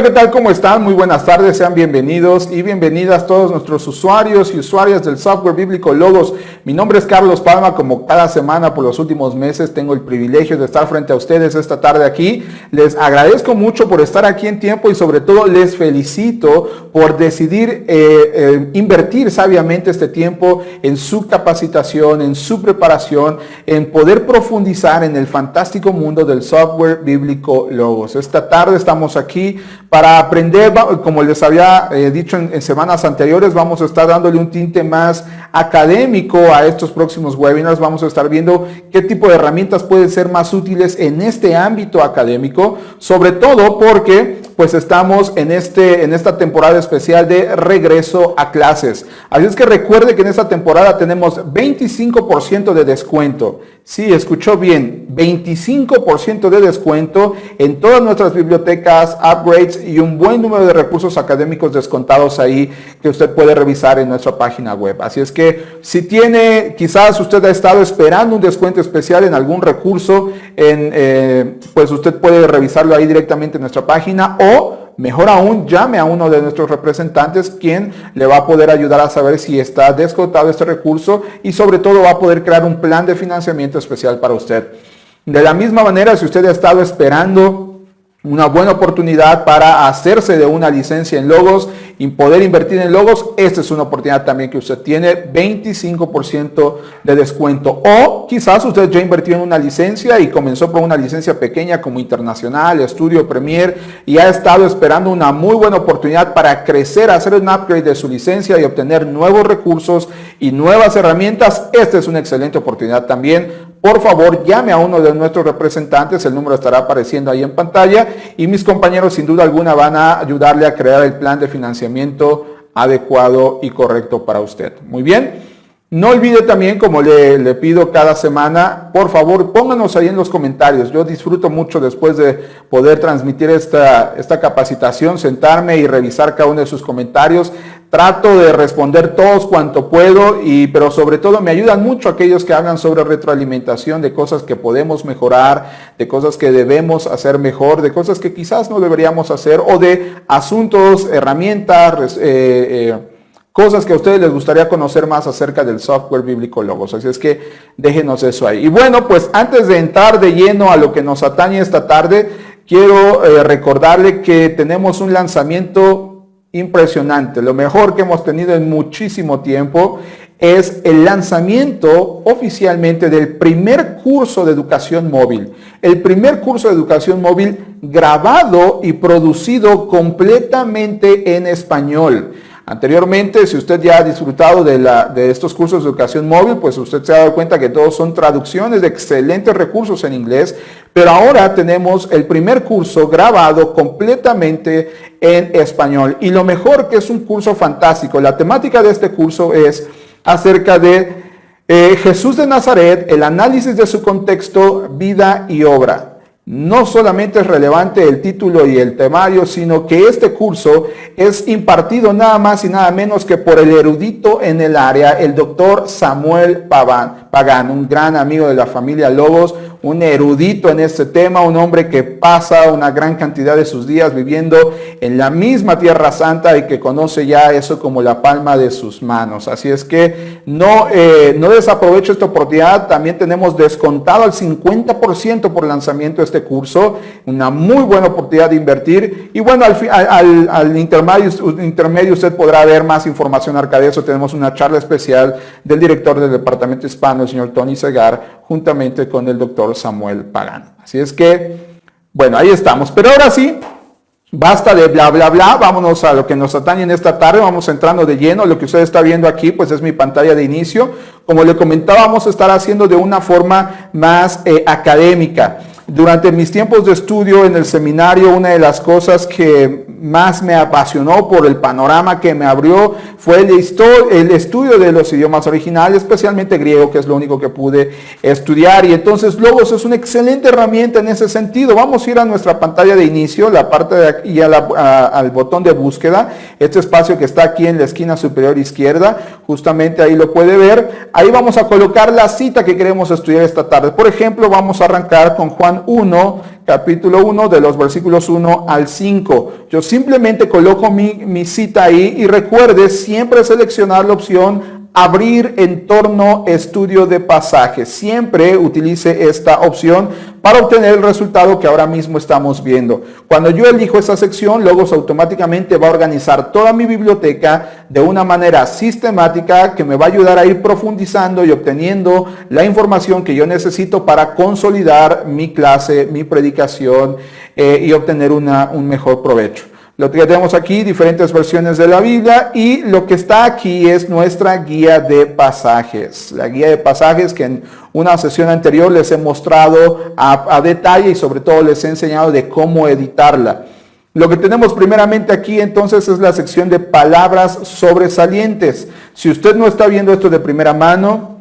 Hola, ¿qué tal? ¿Cómo están? Muy buenas tardes, sean bienvenidos y bienvenidas todos nuestros usuarios y usuarias del software bíblico Logos. Mi nombre es Carlos Palma, como cada semana por los últimos meses tengo el privilegio de estar frente a ustedes esta tarde aquí. Les agradezco mucho por estar aquí en tiempo y sobre todo les felicito por decidir invertir sabiamente este tiempo en su capacitación, en su preparación, en poder profundizar en el fantástico mundo del software bíblico Logos. Esta tarde estamos aquí para aprender, como les había dicho en semanas anteriores, vamos a estar dándole un tinte más académico a estos próximos webinars. Vamos a estar viendo qué tipo de herramientas pueden ser más útiles en este ámbito académico, sobre todo porque pues estamos en esta temporada especial de regreso a clases. Así es que recuerde que en esta temporada tenemos 25% de descuento. Sí, escuchó bien, 25% de descuento en todas nuestras bibliotecas, upgrades y un buen número de recursos académicos descontados ahí que usted puede revisar en nuestra página web. Así es que si quizás usted ha estado esperando un descuento especial en algún recurso, pues usted puede revisarlo ahí directamente en nuestra página o mejor aún, llame a uno de nuestros representantes quien le va a poder ayudar a saber si está descontado este recurso y sobre todo va a poder crear un plan de financiamiento especial para usted. De la misma manera, si usted ha estado esperando una buena oportunidad para hacerse de una licencia en Logos y poder invertir en Logos, esta es una oportunidad también que usted tiene, 25% de descuento. O quizás usted ya invirtió en una licencia y comenzó por una licencia pequeña como Internacional, Estudio, Premier y ha estado esperando una muy buena oportunidad para crecer, hacer un upgrade de su licencia y obtener nuevos recursos y nuevas herramientas. Esta es una excelente oportunidad también. Por favor, llame a uno de nuestros representantes, el número estará apareciendo ahí en pantalla y mis compañeros sin duda alguna van a ayudarle a crear el plan de financiamiento adecuado y correcto para usted. Muy bien. No olvide también, como le pido cada semana, por favor, pónganos ahí en los comentarios. Yo disfruto mucho después de poder transmitir esta capacitación, sentarme y revisar cada uno de sus comentarios. Trato de responder todos cuanto puedo, pero sobre todo me ayudan mucho aquellos que hablan sobre retroalimentación, de cosas que podemos mejorar, de cosas que debemos hacer mejor, de cosas que quizás no deberíamos hacer o de asuntos, herramientas, cosas que a ustedes les gustaría conocer más acerca del software bíblico Logos. Así es que déjenos eso ahí. Y bueno, pues antes de entrar de lleno a lo que nos atañe esta tarde, quiero recordarle que tenemos un lanzamiento impresionante. Lo mejor que hemos tenido en muchísimo tiempo es el lanzamiento oficialmente del primer curso de educación móvil. El primer curso de educación móvil grabado y producido completamente en español. Anteriormente, si usted ya ha disfrutado de estos cursos de educación móvil, pues usted se ha dado cuenta que todos son traducciones de excelentes recursos en inglés, pero ahora tenemos el primer curso grabado completamente en español. Y lo mejor, que es un curso fantástico. La temática de este curso es acerca de Jesús de Nazaret, el análisis de su contexto, vida y obra. No solamente es relevante el título y el temario, sino que este curso es impartido nada más y nada menos que por el erudito en el área, el doctor Samuel Pagán, un gran amigo de la familia Logos, un erudito en este tema, un hombre que pasa una gran cantidad de sus días viviendo en la misma Tierra Santa y que conoce ya eso como la palma de sus manos. Así es que no desaprovecho esta oportunidad. También tenemos descontado al 50% por lanzamiento de este curso, una muy buena oportunidad de invertir. Y bueno, al intermedio usted podrá ver más información acerca de eso. Tenemos una charla especial del director del departamento hispano, el señor Tony Segar, juntamente con el doctor Samuel Pagán. Así es que, bueno, ahí estamos. Pero ahora sí, basta de bla, bla, bla. Vámonos a lo que nos atañe en esta tarde. Vamos entrando de lleno. Lo que usted está viendo aquí, pues es mi pantalla de inicio. Como le comentaba, vamos a estar haciendo de una forma más académica. Durante mis tiempos de estudio en el seminario, una de las cosas que más me apasionó por el panorama que me abrió fue el estudio de los idiomas originales, especialmente griego, que es lo único que pude estudiar. Y entonces Logos es una excelente herramienta en ese sentido. Vamos a ir a nuestra pantalla de inicio, la parte de aquí, y al botón de búsqueda, este espacio que está aquí en la esquina superior izquierda, justamente ahí lo puede ver. Ahí vamos a colocar la cita que queremos estudiar esta tarde. Por ejemplo, vamos a arrancar con Juan 1, capítulo 1, de los versículos 1 al 5. Yo simplemente coloco mi cita ahí y recuerde siempre seleccionar la opción abrir entorno estudio de pasajes. Siempre utilice esta opción para obtener el resultado que ahora mismo estamos viendo. Cuando yo elijo esta sección, Logos automáticamente va a organizar toda mi biblioteca de una manera sistemática que me va a ayudar a ir profundizando y obteniendo la información que yo necesito para consolidar mi clase, mi predicación y obtener un mejor provecho. Lo que tenemos aquí, diferentes versiones de la Biblia, y lo que está aquí es nuestra guía de pasajes. La guía de pasajes que en una sesión anterior les he mostrado a detalle y sobre todo les he enseñado de cómo editarla. Lo que tenemos primeramente aquí entonces es la sección de palabras sobresalientes. Si usted no está viendo esto de primera mano,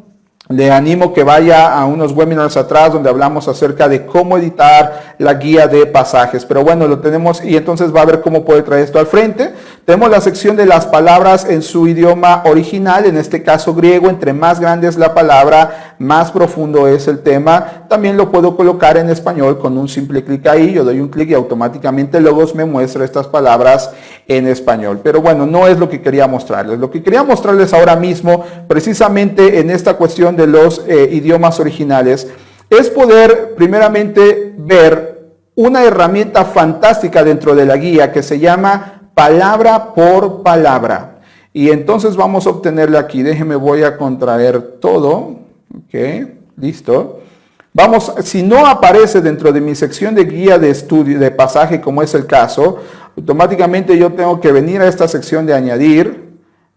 le animo que vaya a unos webinars atrás donde hablamos acerca de cómo editar la guía de pasajes. Pero bueno, lo tenemos y entonces va a ver cómo puede traer esto al frente. Tenemos la sección de las palabras en su idioma original, en este caso griego. Entre más grande es la palabra, más profundo es el tema. También lo puedo colocar en español con un simple clic ahí. Yo doy un clic y automáticamente Logos me muestra estas palabras en español. Pero bueno, no es lo que quería mostrarles. Lo que quería mostrarles ahora mismo, precisamente en esta cuestión de los idiomas originales, es poder primeramente ver una herramienta fantástica dentro de la guía que se llama palabra por palabra. Y entonces vamos a obtenerla aquí. Déjenme, voy a contraer todo. Ok, listo. Vamos, si no aparece dentro de mi sección de guía de estudio de pasaje, como es el caso, automáticamente yo tengo que venir a esta sección de añadir,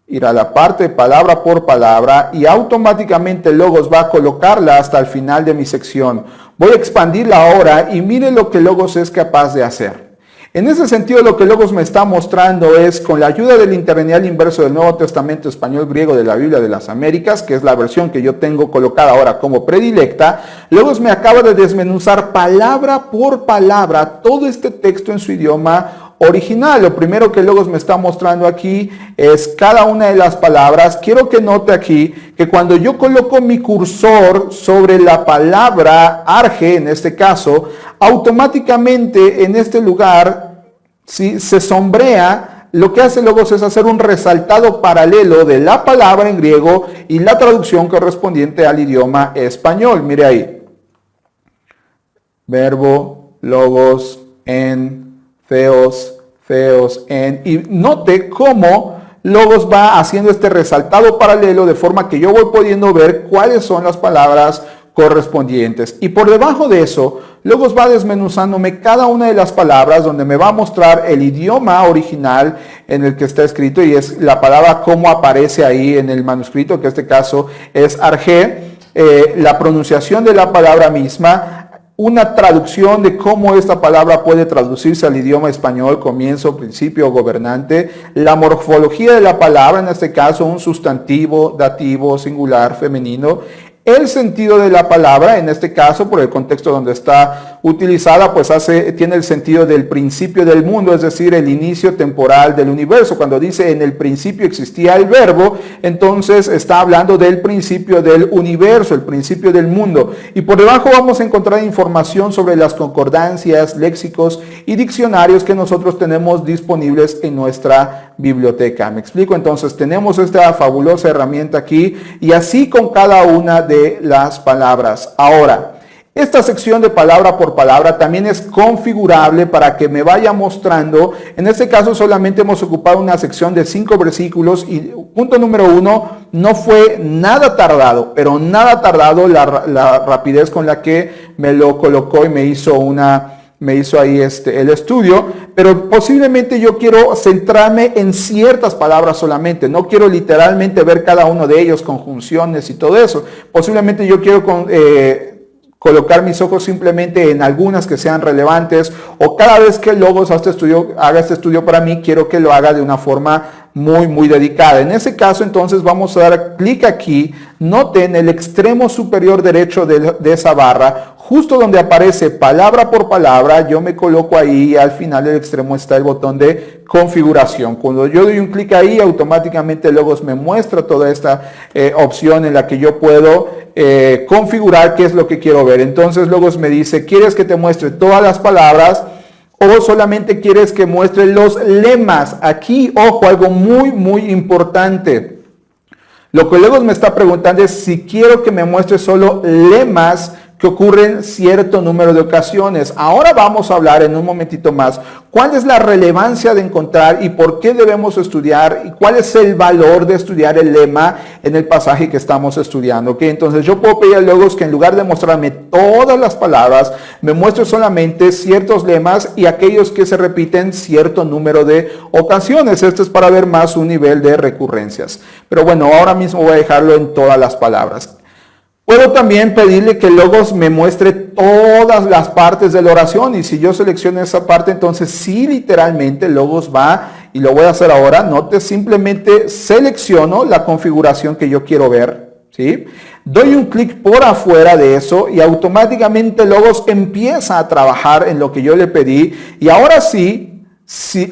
ir a la parte de palabra por palabra y automáticamente Logos va a colocarla hasta el final de mi sección. Voy a expandirla ahora y mire lo que Logos es capaz de hacer. En ese sentido, lo que Logos me está mostrando es, con la ayuda del interlineal inverso del Nuevo Testamento español-griego de la Biblia de las Américas, que es la versión que yo tengo colocada ahora como predilecta, Logos me acaba de desmenuzar palabra por palabra todo este texto en su idioma original. Lo primero que Logos me está mostrando aquí es cada una de las palabras. Quiero que note aquí que cuando yo coloco mi cursor sobre la palabra arge, en este caso, automáticamente en este lugar, si se sombrea, lo que hace Logos es hacer un resaltado paralelo de la palabra en griego y la traducción correspondiente al idioma español. Mire ahí. Verbo, logos, en, feos, en. Y note cómo Logos va haciendo este resaltado paralelo de forma que yo voy pudiendo ver cuáles son las palabras correspondientes. Y por debajo de eso, Logos va desmenuzándome cada una de las palabras donde me va a mostrar el idioma original en el que está escrito y es la palabra como aparece ahí en el manuscrito, que en este caso es arge, la pronunciación de la palabra misma, una traducción de cómo esta palabra puede traducirse al idioma español, comienzo, principio, gobernante, la morfología de la palabra, en este caso un sustantivo, dativo, singular, femenino, el sentido de la palabra, en este caso, por el contexto donde está utilizada, pues tiene el sentido del principio del mundo, es decir, el inicio temporal del universo. Cuando dice en el principio existía el verbo, entonces está hablando del principio del universo, el principio del mundo. Y por debajo vamos a encontrar información sobre las concordancias, léxicos y diccionarios que nosotros tenemos disponibles en nuestra biblioteca. ¿Me explico? Entonces tenemos esta fabulosa herramienta aquí y así con cada una de las palabras. Ahora, esta sección de palabra por palabra también es configurable para que me vaya mostrando. En este caso solamente hemos ocupado una sección de 5 versículos y punto número 1, no fue nada tardado, pero nada tardado la rapidez con la que me lo colocó y me hizo ahí el estudio, pero posiblemente yo quiero centrarme en ciertas palabras solamente, no quiero literalmente ver cada uno de ellos, conjunciones y todo eso. Posiblemente yo quiero colocar mis ojos simplemente en algunas que sean relevantes, o cada vez que Logos haga este estudio para mí, quiero que lo haga de una forma muy dedicada. En ese caso, entonces, vamos a dar clic aquí. Noten el extremo superior derecho de esa barra, justo donde aparece palabra por palabra, yo me coloco ahí y al final del extremo está el botón de configuración. Cuando yo doy un clic ahí, automáticamente Logos me muestra toda esta opción en la que yo puedo configurar qué es lo que quiero ver. Entonces Logos me dice, ¿quieres que te muestre todas las palabras o solamente quieres que muestre los lemas? Aquí, ojo, algo muy importante. Lo que Logos me está preguntando es si quiero que me muestre solo lemas que ocurren cierto número de ocasiones. Ahora vamos a hablar en un momentito más cuál es la relevancia de encontrar y por qué debemos estudiar y cuál es el valor de estudiar el lema en el pasaje que estamos estudiando. ¿Okay? Entonces yo puedo pedir a Logos que en lugar de mostrarme todas las palabras, me muestre solamente ciertos lemas y aquellos que se repiten cierto número de ocasiones. Esto es para ver más un nivel de recurrencias. Pero bueno, ahora mismo voy a dejarlo en todas las palabras. Puedo también pedirle que Logos me muestre todas las partes de la oración y si yo selecciono esa parte, entonces sí, literalmente Logos va, y lo voy a hacer ahora, note, simplemente selecciono la configuración que yo quiero ver, ¿sí? Doy un clic por afuera de eso y automáticamente Logos empieza a trabajar en lo que yo le pedí y ahora sí,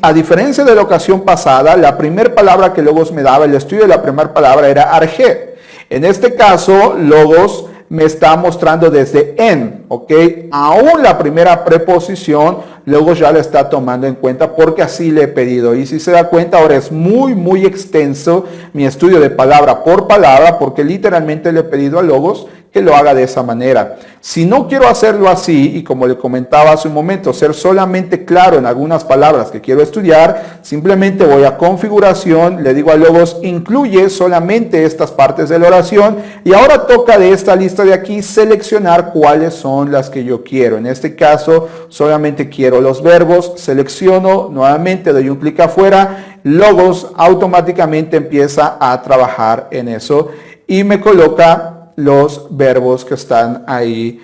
a diferencia de la ocasión pasada, la primera palabra que Logos me daba, el estudio de la primera palabra era arjé. En este caso, Logos me está mostrando desde en, ¿ok? Aún la primera preposición, Logos ya la está tomando en cuenta porque así le he pedido. Y si se da cuenta, ahora es muy extenso mi estudio de palabra por palabra porque literalmente le he pedido a Logos que lo haga de esa manera. Si no quiero hacerlo así, y como le comentaba hace un momento, ser solamente claro en algunas palabras que quiero estudiar, simplemente voy a configuración, le digo a Logos, incluye solamente estas partes de la oración, y ahora toca de esta lista de aquí seleccionar cuáles son las que yo quiero. En este caso, solamente quiero los verbos, selecciono, nuevamente doy un clic afuera, Logos automáticamente empieza a trabajar en eso, y me coloca los verbos que están ahí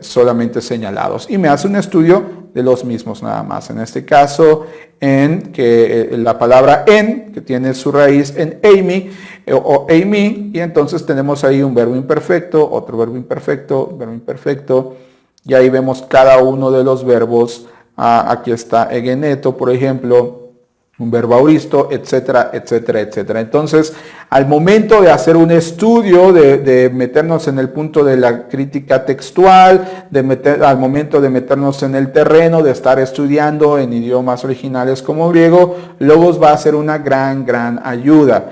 solamente señalados y me hace un estudio de los mismos nada más. En este caso, la palabra en, que tiene su raíz en Amy o Amy, y entonces tenemos ahí un verbo imperfecto, otro verbo imperfecto, y ahí vemos cada uno de los verbos. Aquí está egeneto, por ejemplo, un verbo auristo, etcétera. Entonces, al momento de hacer un estudio, de meternos en el punto de la crítica textual, al momento de meternos en el terreno, de estar estudiando en idiomas originales como griego, Logos va a ser una gran ayuda.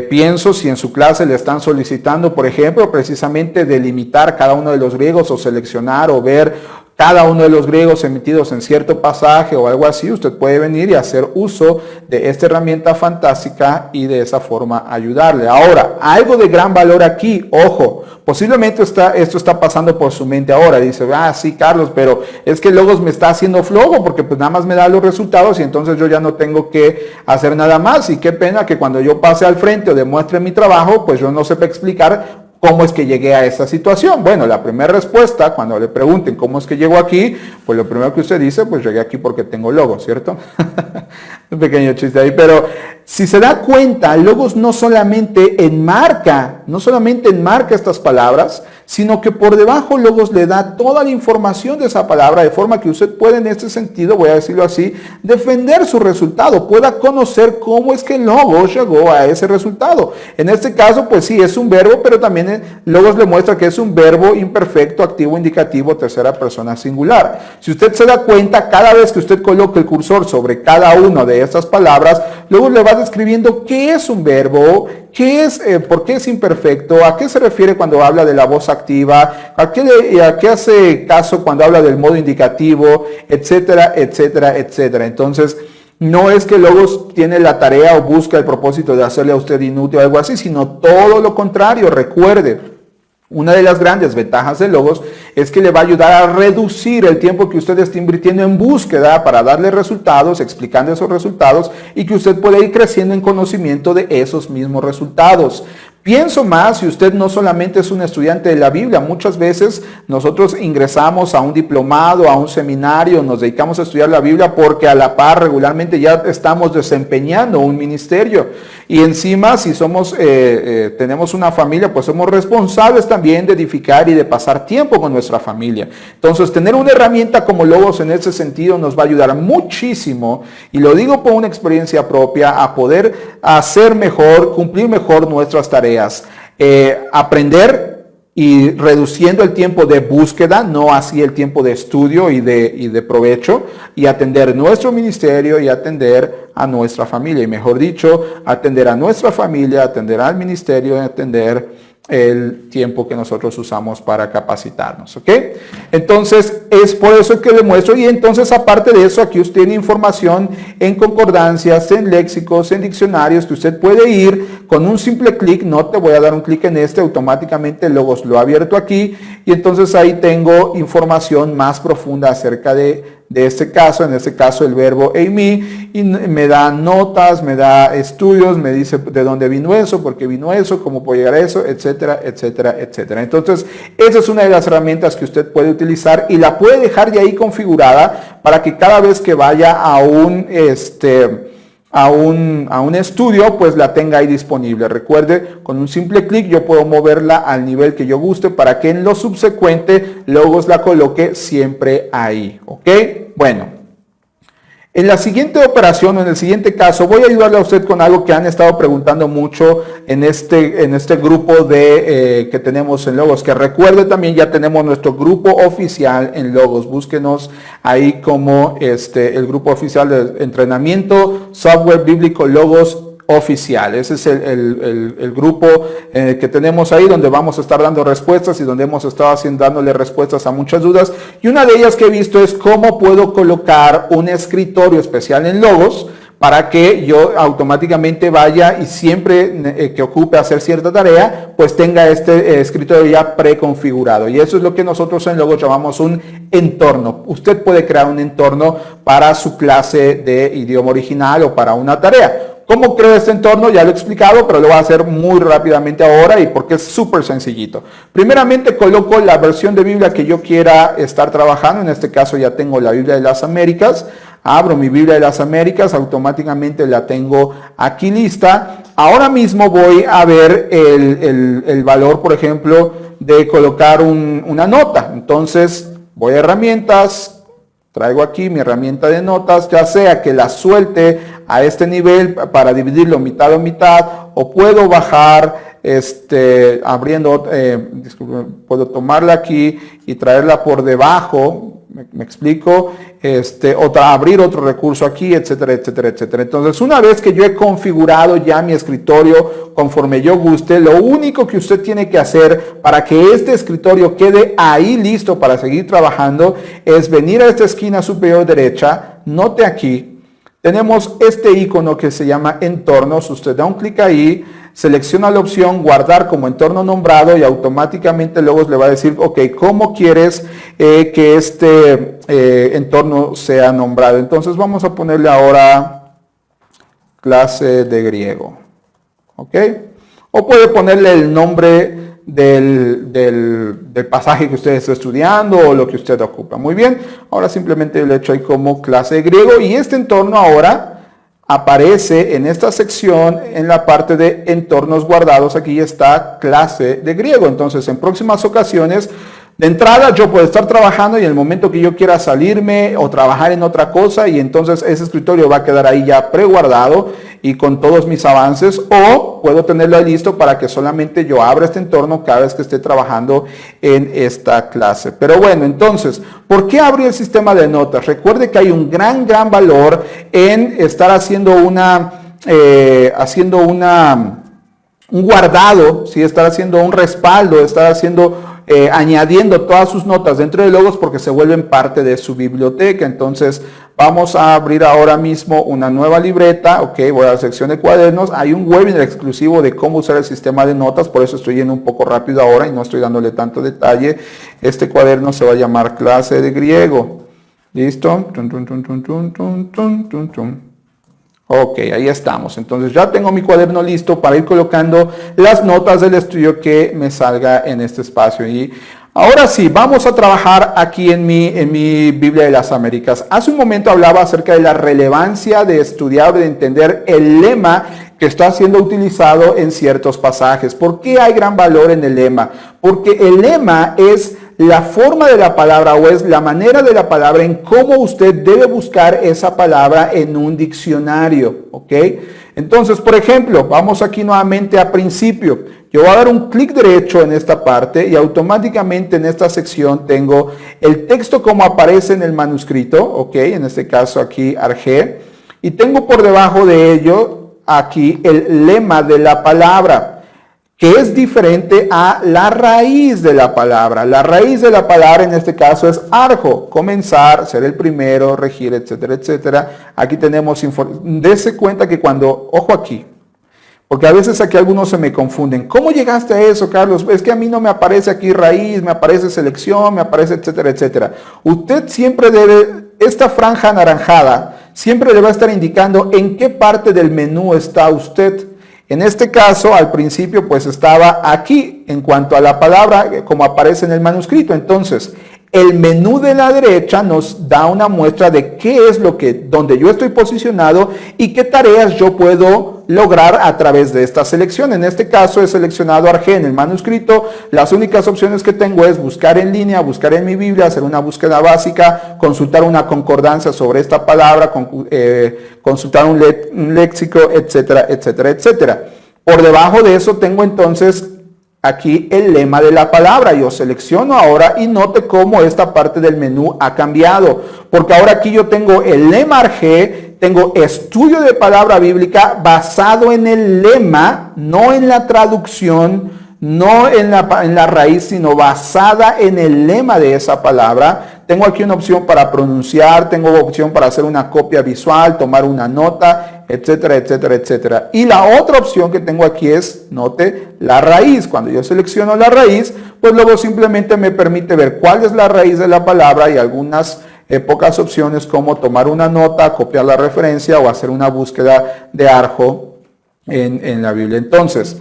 Pienso si en su clase le están solicitando, por ejemplo, precisamente delimitar cada uno de los griegos o seleccionar o ver cada uno de los griegos emitidos en cierto pasaje o algo así, usted puede venir y hacer uso de esta herramienta fantástica y de esa forma ayudarle. Ahora, algo de gran valor aquí, ojo, posiblemente esto está pasando por su mente ahora. Dice, sí, Carlos, pero es que Logos me está haciendo flojo porque pues nada más me da los resultados y entonces yo ya no tengo que hacer nada más. Y qué pena que cuando yo pase al frente o demuestre mi trabajo, pues yo no sepa explicar ¿cómo es que llegué a esta situación? Bueno, la primera respuesta, cuando le pregunten cómo es que llegó aquí, pues lo primero que usted dice, pues llegué aquí porque tengo Logos, ¿cierto? Un pequeño chiste ahí, pero si se da cuenta, Logos no solamente enmarca estas palabras, sino que por debajo Logos le da toda la información de esa palabra, de forma que usted puede en este sentido, voy a decirlo así, defender su resultado, pueda conocer cómo es que Logos llegó a ese resultado. En este caso, pues sí, es un verbo, pero también Logos le muestra que es un verbo imperfecto, activo, indicativo, tercera persona singular. Si usted se da cuenta, cada vez que usted coloca el cursor sobre cada una de estas palabras, Logos le va describiendo qué es un verbo, por qué es imperfecto, a qué se refiere cuando habla de la voz activa, a qué hace caso cuando habla del modo indicativo, etcétera. Entonces, no es que Logos tiene la tarea o busca el propósito de hacerle a usted inútil o algo así, sino todo lo contrario. Recuerde, una de las grandes ventajas de Logos es que le va a ayudar a reducir el tiempo que usted está invirtiendo en búsqueda para darle resultados, explicando esos resultados y que usted pueda ir creciendo en conocimiento de esos mismos resultados. Pienso más si usted no solamente es un estudiante de la Biblia. Muchas veces nosotros ingresamos a un diplomado, a un seminario, nos dedicamos a estudiar la Biblia porque a la par regularmente ya estamos desempeñando un ministerio. Y encima si tenemos una familia, pues somos responsables también de edificar y de pasar tiempo con nuestra familia. Entonces tener una herramienta como Logos en ese sentido nos va a ayudar muchísimo, y lo digo por una experiencia propia, a poder hacer mejor, cumplir mejor nuestras tareas. Aprender y reduciendo el tiempo de búsqueda, no así el tiempo de estudio y de provecho, y atender nuestro ministerio y atender a nuestra familia. Y mejor dicho, atender a nuestra familia, atender al ministerio y atender el tiempo que nosotros usamos para capacitarnos, ¿ok? Entonces, es por eso que le muestro. Y entonces, aparte de eso, aquí usted tiene información en concordancias, en léxicos, en diccionarios, que usted puede ir con un simple clic. No te voy a dar un clic en este, automáticamente Logos lo ha abierto aquí. Y entonces ahí tengo información más profunda acerca de este caso, en este caso el verbo eimi, y me da notas, me da estudios, me dice de dónde vino eso, por qué vino eso, cómo puede llegar a eso, etcétera, etcétera, etcétera. Entonces, esa es una de las herramientas que usted puede utilizar y la puede dejar de ahí configurada para que cada vez que vaya a un estudio, pues la tenga ahí disponible. Recuerde, con un simple clic yo puedo moverla al nivel que yo guste para que en lo subsecuente Logos la coloque siempre ahí, ¿ok? Bueno, en la siguiente operación, en el siguiente caso, voy a ayudarle a usted con algo que han estado preguntando mucho en este grupo que tenemos en Logos, que recuerde también ya tenemos nuestro grupo oficial en Logos. Búsquenos ahí como el grupo oficial de entrenamiento, software bíblico Logos oficial. Ese es el grupo que tenemos ahí, donde vamos a estar dando respuestas y donde hemos estado dándole respuestas a muchas dudas. Y una de ellas que he visto es cómo puedo colocar un escritorio especial en Logos para que yo automáticamente vaya y siempre que ocupe hacer cierta tarea, pues tenga este escritorio ya preconfigurado. Y eso es lo que nosotros en Logos llamamos un entorno. Usted puede crear un entorno para su clase de idioma original o para una tarea. ¿Cómo creo este entorno? Ya lo he explicado, pero lo voy a hacer muy rápidamente ahora y porque es súper sencillito. Primeramente coloco la versión de Biblia que yo quiera estar trabajando. En este caso ya tengo la Biblia de las Américas. Abro mi Biblia de las Américas, automáticamente la tengo aquí lista. Ahora mismo voy a ver el valor, por ejemplo, de colocar una nota. Entonces voy a herramientas. Traigo aquí mi herramienta de notas, ya sea que la suelte a este nivel para dividirlo mitad a mitad, o puedo bajar, abriendo, puedo tomarla aquí y traerla por debajo, me explico, abrir otro recurso aquí, etcétera, etcétera, etcétera. Entonces, una vez que yo he configurado ya mi escritorio conforme yo guste, lo único que usted tiene que hacer para que este escritorio quede ahí listo para seguir trabajando es venir a esta esquina superior derecha, note aquí, tenemos este icono que se llama entornos. Usted da un clic ahí, selecciona la opción guardar como entorno nombrado y automáticamente luego le va a decir, ok, ¿cómo quieres que este entorno sea nombrado? Entonces vamos a ponerle ahora clase de griego, ok, o puede ponerle el nombre del pasaje que usted está estudiando o lo que usted ocupa. Muy bien, ahora simplemente le echo ahí como clase de griego y este entorno ahora aparece en esta sección en la parte de entornos guardados. Aquí está clase de griego. Entonces, en próximas ocasiones, de entrada yo puedo estar trabajando y en el momento que yo quiera salirme o trabajar en otra cosa, y entonces ese escritorio va a quedar ahí ya preguardado y con todos mis avances, o puedo tenerlo ahí listo para que solamente yo abra este entorno cada vez que esté trabajando en esta clase. Pero bueno, entonces, ¿por qué abrir el sistema de notas? Recuerde que hay un gran valor en estar haciendo un guardado, ¿sí? Estar haciendo un respaldo, estar añadiendo todas sus notas dentro de Logos porque se vuelven parte de su biblioteca. Entonces vamos a abrir ahora mismo una nueva libreta. Ok, voy a la sección de cuadernos. Hay un webinar exclusivo de cómo usar el sistema de notas, por eso estoy yendo un poco rápido ahora y no estoy dándole tanto detalle. Este cuaderno se va a llamar clase de griego. ¿Listo? Ok, ahí estamos. Entonces ya tengo mi cuaderno listo para ir colocando las notas del estudio que me salga en este espacio. Y ahora sí, vamos a trabajar aquí en mi Biblia de las Américas. Hace un momento hablaba acerca de la relevancia de estudiar, de entender el lema que está siendo utilizado en ciertos pasajes. ¿Por qué hay gran valor en el lema? Porque el lema es la forma de la palabra o es la manera de la palabra en cómo usted debe buscar esa palabra en un diccionario, ¿ok? Entonces, por ejemplo, vamos aquí nuevamente a principio. Yo voy a dar un clic derecho en esta parte y automáticamente en esta sección tengo el texto como aparece en el manuscrito, ok, en este caso aquí Arge, y tengo por debajo de ello aquí el lema de la palabra, que es diferente a la raíz de la palabra. La raíz de la palabra en este caso es arjo, comenzar, ser el primero, regir, etcétera, etcétera. Aquí tenemos, dése cuenta que cuando, ojo aquí, porque a veces aquí algunos se me confunden. ¿Cómo llegaste a eso, Carlos? Es que a mí no me aparece aquí raíz, me aparece selección, me aparece etcétera, etcétera. Usted siempre debe, esta franja anaranjada, siempre le va a estar indicando en qué parte del menú está usted. En este caso, al principio, pues estaba aquí en cuanto a la palabra, como aparece en el manuscrito. Entonces, el menú de la derecha nos da una muestra de qué es donde yo estoy posicionado y qué tareas yo puedo lograr a través de esta selección. En este caso he seleccionado Arge en el manuscrito. Las únicas opciones que tengo es buscar en línea, buscar en mi Biblia, hacer una búsqueda básica, consultar una concordancia sobre esta palabra, consultar un léxico, etcétera, etcétera, etcétera. Por debajo de eso tengo entonces aquí el lema de la palabra. Yo selecciono ahora y note cómo esta parte del menú ha cambiado. Porque ahora aquí yo tengo el lema Arge, tengo estudio de palabra bíblica basado en el lema, no en la traducción, no en la raíz, sino basada en el lema de esa palabra. Tengo aquí una opción para pronunciar, tengo opción para hacer una copia visual, tomar una nota, etcétera, etcétera, etcétera. Y la otra opción que tengo aquí es, note, la raíz. Cuando yo selecciono la raíz, pues luego simplemente me permite ver cuál es la raíz de la palabra y algunas pocas opciones como tomar una nota, copiar la referencia o hacer una búsqueda de arjo en la Biblia. Entonces,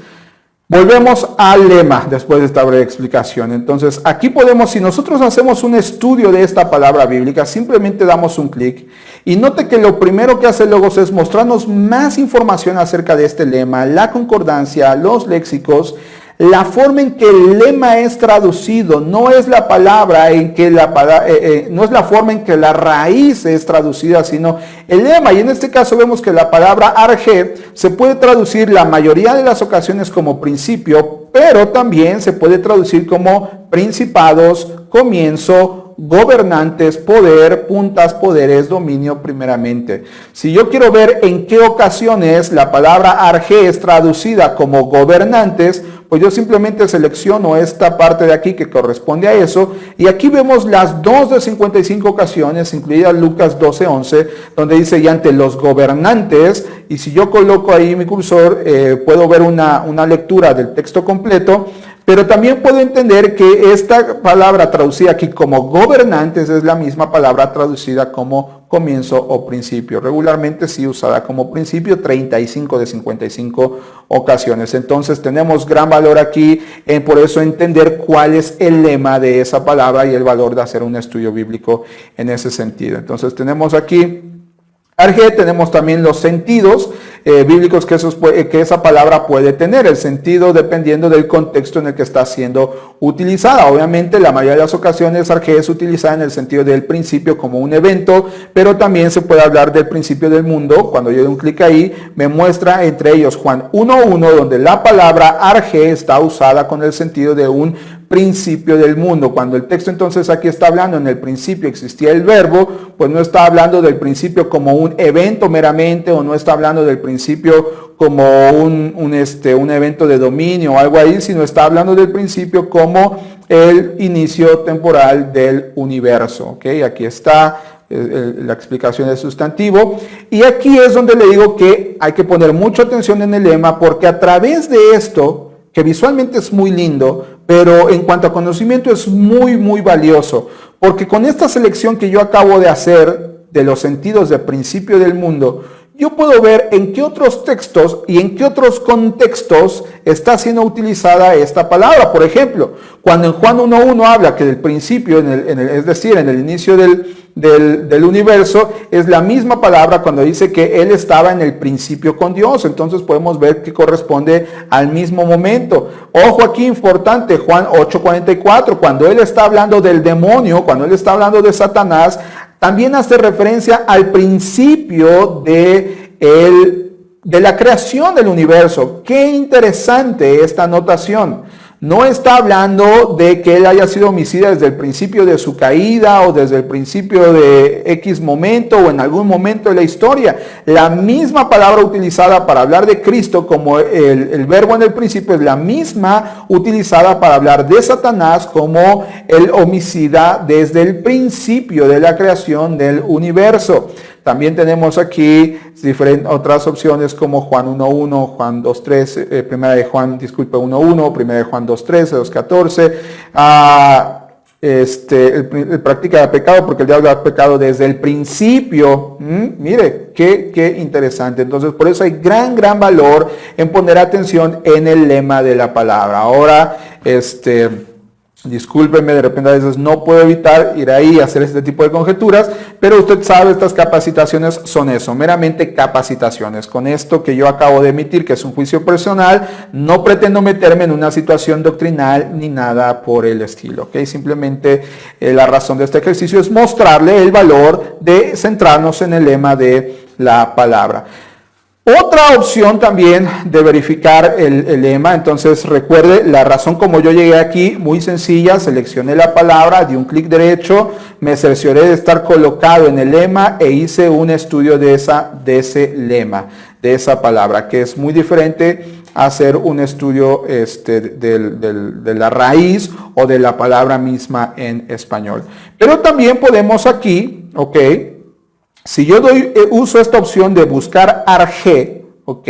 volvemos al lema después de esta breve explicación. Entonces, aquí podemos, si nosotros hacemos un estudio de esta palabra bíblica, simplemente damos un clic y note que lo primero que hace Logos es mostrarnos más información acerca de este lema, la concordancia, los léxicos, la forma en que el lema es traducido. No es la palabra en que no es la forma en que la raíz es traducida, sino el lema. Y en este caso vemos que la palabra Arge se puede traducir la mayoría de las ocasiones como principio, pero también se puede traducir como principados, comienzo, gobernantes, poder, puntas, poderes, dominio primeramente. Si yo quiero ver en qué ocasiones la palabra Arge es traducida como gobernantes, pues yo simplemente selecciono esta parte de aquí que corresponde a eso, y aquí vemos las 2 de 55 ocasiones, incluida Lucas 12:11, donde dice, y ante los gobernantes, y si yo coloco ahí mi cursor, puedo ver una lectura del texto completo, pero también puedo entender que esta palabra traducida aquí como gobernantes es la misma palabra traducida como comienzo o principio. Regularmente sí usada como principio 35 de 55 ocasiones. Entonces tenemos gran valor aquí en por eso entender cuál es el lema de esa palabra y el valor de hacer un estudio bíblico en ese sentido. Entonces tenemos aquí Arge, tenemos también los sentidos bíblicos que esa palabra puede tener, el sentido dependiendo del contexto en el que está siendo utilizada. Obviamente la mayoría de las ocasiones Arge es utilizada en el sentido del principio como un evento, pero también se puede hablar del principio del mundo. Cuando yo doy un clic ahí, me muestra entre ellos Juan 1:1, donde la palabra Arge está usada con el sentido de un principio del mundo. Cuando el texto entonces aquí está hablando en el principio existía el verbo, pues no está hablando del principio como un evento meramente, o no está hablando del principio como un evento de dominio o algo ahí, sino está hablando del principio como el inicio temporal del universo. ¿Okay? Aquí está la explicación del sustantivo, y aquí es donde le digo que hay que poner mucha atención en el lema, porque a través de esto, que visualmente es muy lindo, pero en cuanto a conocimiento es muy, muy valioso, porque con esta selección que yo acabo de hacer de los sentidos de principio del mundo, yo puedo ver en qué otros textos y en qué otros contextos está siendo utilizada esta palabra. Por ejemplo, cuando en Juan 1:1 habla que del principio, es decir, en el inicio del universo, es la misma palabra cuando dice que Él estaba en el principio con Dios. Entonces podemos ver que corresponde al mismo momento. Ojo aquí importante, Juan 8:44, cuando Él está hablando del demonio, cuando Él está hablando de Satanás, también hace referencia al principio de la creación del universo. Qué interesante esta anotación. No está hablando de que él haya sido homicida desde el principio de su caída o desde el principio de X momento o en algún momento de la historia. La misma palabra utilizada para hablar de Cristo como el verbo en el principio es la misma utilizada para hablar de Satanás como el homicida desde el principio de la creación del universo. También tenemos aquí otras opciones como Juan 1.1, Juan 2.3, primera de Juan, 1.1, primera de Juan 2.13, 2.14. El práctica de pecado porque el diablo ha pecado desde el principio. Mire, qué interesante. Entonces, por eso hay gran valor en poner atención en el lema de la palabra. Ahora, discúlpenme, de repente a veces no puedo evitar ir ahí y hacer este tipo de conjeturas, pero usted sabe, estas capacitaciones son eso, meramente capacitaciones. Con esto que yo acabo de emitir, que es un juicio personal, no pretendo meterme en una situación doctrinal ni nada por el estilo, ¿ok? Simplemente la razón de este ejercicio es mostrarle el valor de centrarnos en el lema de la palabra. Otra opción también de verificar el lema, entonces recuerde la razón como yo llegué aquí, muy sencilla, seleccioné la palabra, di un clic derecho, me cercioré de estar colocado en el lema e hice un estudio de ese lema, de esa palabra, que es muy diferente a hacer un estudio de la raíz o de la palabra misma en español. Pero también podemos aquí, ok, si yo uso esta opción de buscar arge, ¿ok?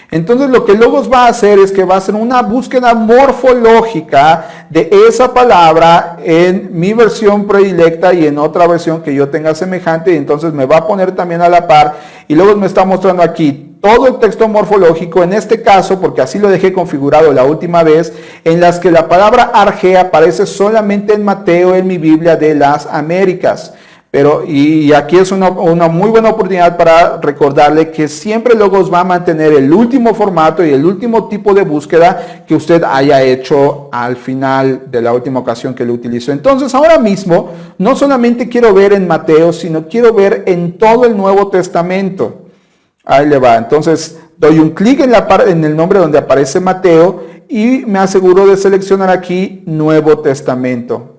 Entonces lo que Logos va a hacer es que va a hacer una búsqueda morfológica de esa palabra en mi versión predilecta y en otra versión que yo tenga semejante, y entonces me va a poner también a la par, y Logos me está mostrando aquí todo el texto morfológico, en este caso, porque así lo dejé configurado la última vez, en las que la palabra arge aparece solamente en Mateo en mi Biblia de las Américas. Y aquí es una muy buena oportunidad para recordarle que siempre Logos va a mantener el último formato y el último tipo de búsqueda que usted haya hecho al final de la última ocasión que lo utilizó. Entonces, ahora mismo, no solamente quiero ver en Mateo, sino quiero ver en todo el Nuevo Testamento. Ahí le va. Entonces, doy un clic en el nombre donde aparece Mateo y me aseguro de seleccionar aquí Nuevo Testamento.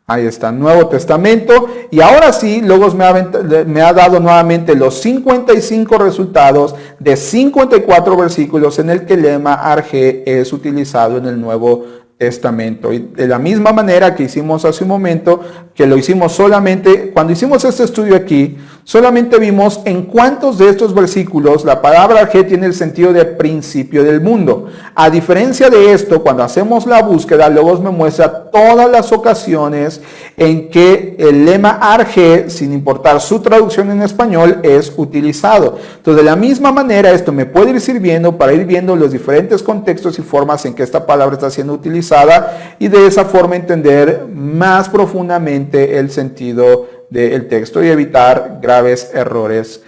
Ahí está, Nuevo Testamento. Y ahora sí, Logos me ha dado nuevamente los 55 resultados de 54 versículos en el que el lema arge es utilizado en el Nuevo Testamento. Y de la misma manera que hicimos hace un momento, que lo hicimos solamente, cuando hicimos este estudio aquí, solamente vimos en cuántos de estos versículos la palabra arge tiene el sentido de principio del mundo. A diferencia de esto, cuando hacemos la búsqueda, Logos me muestra todas las ocasiones en que el lema arge, sin importar su traducción en español, es utilizado. Entonces, de la misma manera, esto me puede ir sirviendo para ir viendo los diferentes contextos y formas en que esta palabra está siendo utilizada, y de esa forma entender más profundamente el sentido del texto y evitar graves errores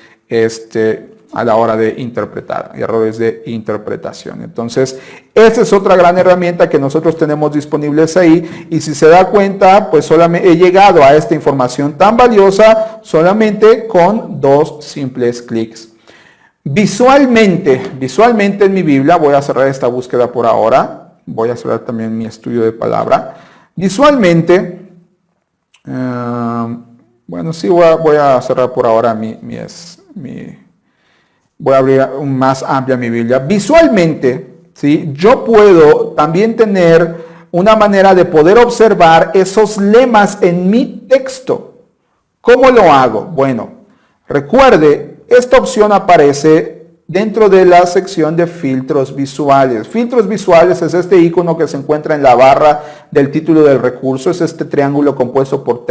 a la hora de interpretar, errores de interpretación. Entonces, esta es otra gran herramienta que nosotros tenemos disponibles ahí, y si se da cuenta, pues solamente he llegado a esta información tan valiosa solamente con 2 simples clics. Visualmente en mi Biblia, voy a cerrar esta búsqueda por ahora. Voy a cerrar también mi estudio de palabra. Visualmente, bueno, sí, voy a cerrar por ahora voy a abrir más amplia mi Biblia. Visualmente, ¿sí? Yo puedo también tener una manera de poder observar esos lemas en mi texto. ¿Cómo lo hago? Bueno, recuerde, esta opción aparece dentro de la sección de filtros visuales. Filtros visuales es este icono que se encuentra en la barra del título del recurso. Es este triángulo compuesto por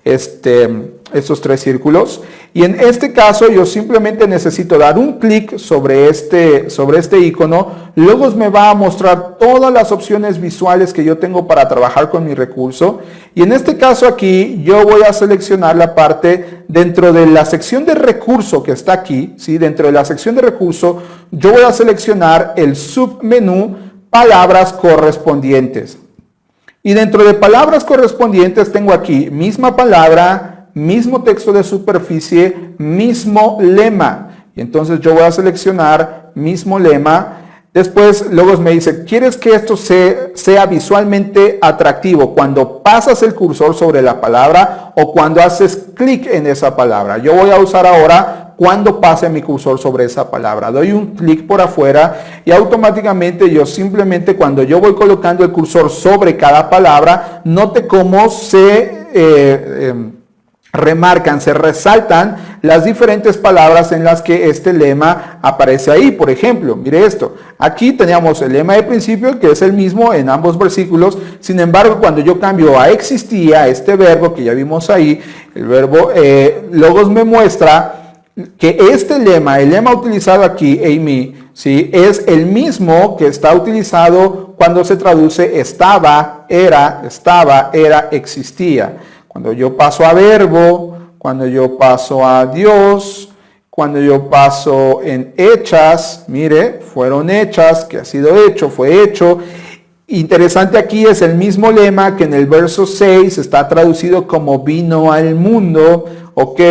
estos 3 círculos. Y en este caso yo simplemente necesito dar un clic sobre este icono. Luego me va a mostrar todas las opciones visuales que yo tengo para trabajar con mi recurso. Y en este caso aquí yo voy a seleccionar la parte dentro de la sección de recurso que está aquí, ¿sí? Dentro de la sección de recurso yo voy a seleccionar el submenú palabras correspondientes. Y dentro de palabras correspondientes tengo aquí misma palabra, mismo texto de superficie, mismo lema. Y entonces yo voy a seleccionar mismo lema. Después Logos me dice, ¿quieres que esto sea visualmente atractivo cuando pasas el cursor sobre la palabra o cuando haces clic en esa palabra? Yo voy a usar ahora cuando pase mi cursor sobre esa palabra. Doy un clic por afuera y automáticamente yo simplemente cuando yo voy colocando el cursor sobre cada palabra, note cómo se remarcan, se resaltan las diferentes palabras en las que este lema aparece ahí. Por ejemplo, mire esto. Aquí teníamos el lema de principio, que es el mismo en ambos versículos. Sin embargo, cuando yo cambio a existía, este verbo que ya vimos ahí, el verbo Logos me muestra que este lema, el lema utilizado aquí, Amy, ¿sí?, es el mismo que está utilizado cuando se traduce estaba, era, existía. Cuando yo paso a verbo, cuando yo paso a Dios, cuando yo paso en hechas, mire, fueron hechas, que ha sido hecho, fue hecho. Interesante aquí es el mismo lema que en el verso 6 está traducido como vino al mundo, ¿ok?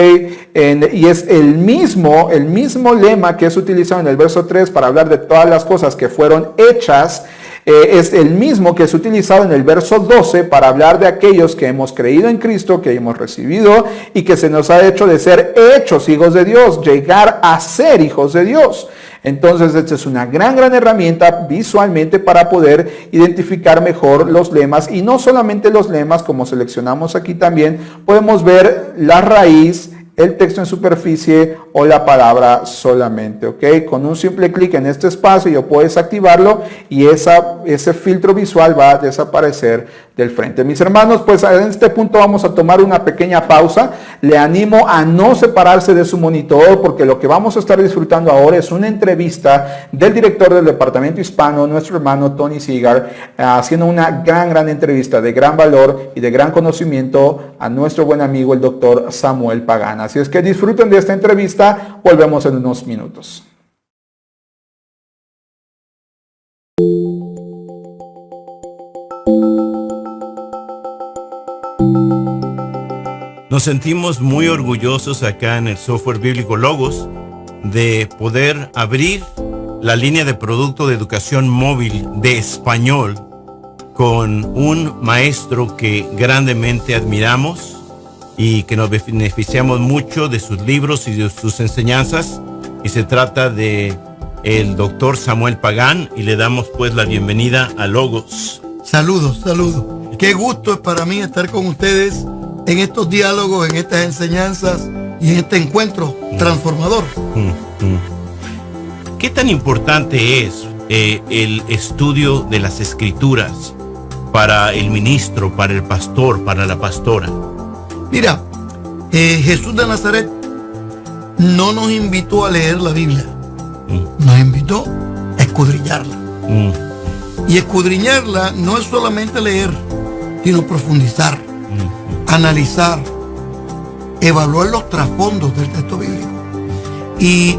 Y es el mismo lema que es utilizado en el verso 3 para hablar de todas las cosas que fueron hechas. Es el mismo que es utilizado en el verso 12 para hablar de aquellos que hemos creído en Cristo, que hemos recibido y que se nos ha hecho de ser hechos hijos de Dios, llegar a ser hijos de Dios. Entonces, esta es una gran herramienta visualmente para poder identificar mejor los lemas. Y no solamente los lemas, como seleccionamos aquí también, podemos ver la raíz, el texto en superficie o la palabra solamente, ¿ok? Con un simple clic en este espacio yo puedo desactivarlo y ese filtro visual va a desaparecer del frente. Mis hermanos, pues en este punto vamos a tomar una pequeña pausa. Le animo a no separarse de su monitor porque lo que vamos a estar disfrutando ahora es una entrevista del director del departamento hispano, nuestro hermano Tony Seagar, haciendo una gran entrevista de gran valor y de gran conocimiento a nuestro buen amigo el doctor Samuel Pagán. Así es que disfruten de esta entrevista, volvemos en unos minutos. Nos sentimos muy orgullosos acá en el Software Bíblico Logos de poder abrir la línea de producto de educación móvil de español con un maestro que grandemente admiramos y que nos beneficiamos mucho de sus libros y de sus enseñanzas, y se trata de el doctor Samuel Pagán, y le damos pues la bienvenida a Logos. Saludos. Qué gusto es para mí estar con ustedes en estos diálogos, en estas enseñanzas y en este encuentro transformador. ¿Qué tan importante es el estudio de las Escrituras para el ministro, para el pastor, para la pastora? Mira, Jesús de Nazaret no nos invitó a leer la Biblia, nos invitó a escudriñarla. Y escudriñarla no es solamente leer, sino profundizar, analizar, evaluar los trasfondos del texto bíblico. Y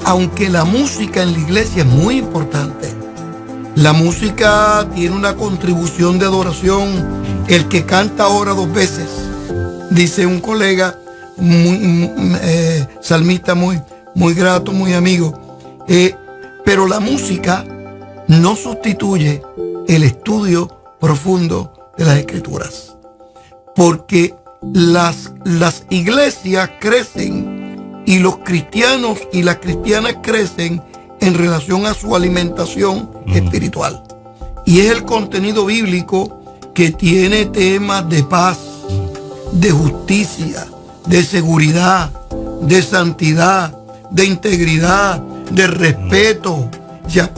aunque la música en la iglesia es muy importante, la música tiene una contribución de adoración. El que canta ora 2 veces, dice un colega, salmista muy grato, muy amigo. Pero la música no sustituye el estudio profundo de las Escrituras, porque las iglesias crecen y los cristianos y las cristianas crecen en relación a su alimentación espiritual, y es el contenido bíblico que tiene temas de paz, de justicia, de seguridad, de santidad, de integridad, de respeto. Ya,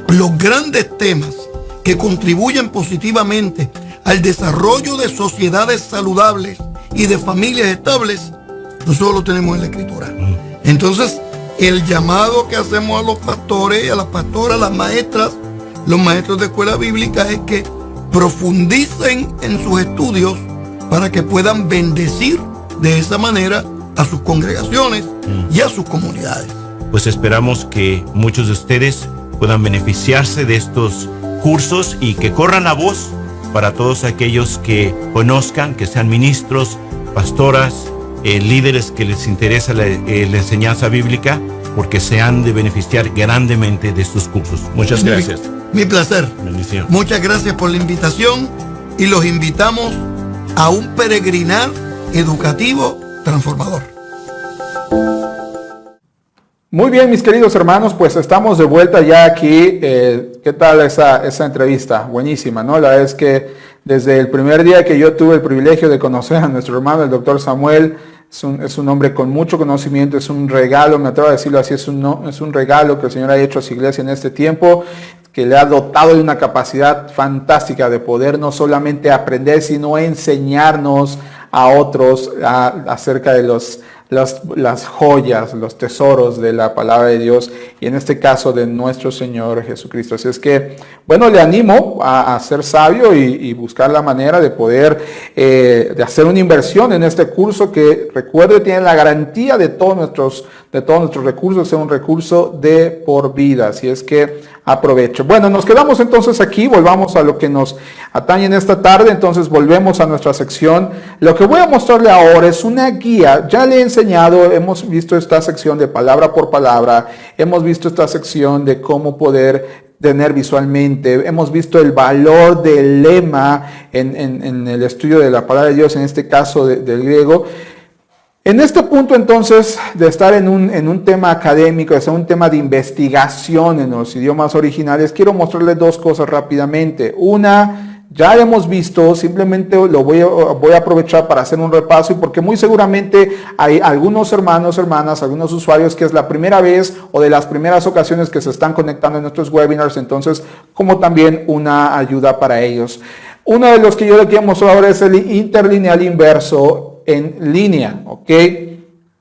los grandes temas que contribuyen positivamente al desarrollo de sociedades saludables y de familias estables, nosotros lo tenemos en la Escritura. Entonces, el llamado que hacemos a los pastores, a las pastoras, a las maestras, los maestros de escuela bíblica, es que profundicen en sus estudios para que puedan bendecir de esa manera a sus congregaciones y a sus comunidades. Pues esperamos que muchos de ustedes puedan beneficiarse de estos cursos y que corran la voz para todos aquellos que conozcan, que sean ministros, pastoras, líderes que les interesa la enseñanza bíblica, porque se han de beneficiar grandemente de estos cursos. Muchas gracias. Mi placer. Bendición. Muchas gracias por la invitación y los invitamos a un peregrinar educativo transformador. Muy bien, mis queridos hermanos, pues estamos de vuelta ya aquí. ¿Qué tal esa entrevista? Buenísima, ¿no? La verdad es que desde el primer día que yo tuve el privilegio de conocer a nuestro hermano, el doctor Samuel, es un hombre con mucho conocimiento, es un regalo, me atrevo a decirlo así, es un regalo que el Señor ha hecho a su iglesia en este tiempo, que le ha dotado de una capacidad fantástica de poder no solamente aprender, sino enseñarnos a otros acerca de las joyas, los tesoros de la palabra de Dios, y en este caso de nuestro Señor Jesucristo. Así es que, bueno, le animo a ser sabio y buscar la manera de poder de hacer una inversión en este curso que, recuerde, tiene la garantía de todos nuestros recursos, es un recurso de por vida. Así es que aprovecho. Bueno, nos quedamos entonces aquí, volvamos a lo que nos atañe en esta tarde, entonces volvemos a nuestra sección. Lo que voy a mostrarle ahora es una guía. Ya le he enseñado, hemos visto esta sección de palabra por palabra, hemos visto esta sección de cómo poder tener visualmente, hemos visto el valor del lema en el estudio de la palabra de Dios, en este caso del griego. En este punto entonces de estar en un tema académico, de estar en un tema de investigación en los idiomas originales, quiero mostrarles dos cosas rápidamente. Una, ya hemos visto, simplemente lo voy a aprovechar para hacer un repaso, y porque muy seguramente hay algunos hermanos, hermanas, algunos usuarios que es la primera vez o de las primeras ocasiones que se están conectando en nuestros webinars, entonces como también una ayuda para ellos. Uno de los que yo les quiero mostrar ahora es el interlineal inverso en línea, ¿ok?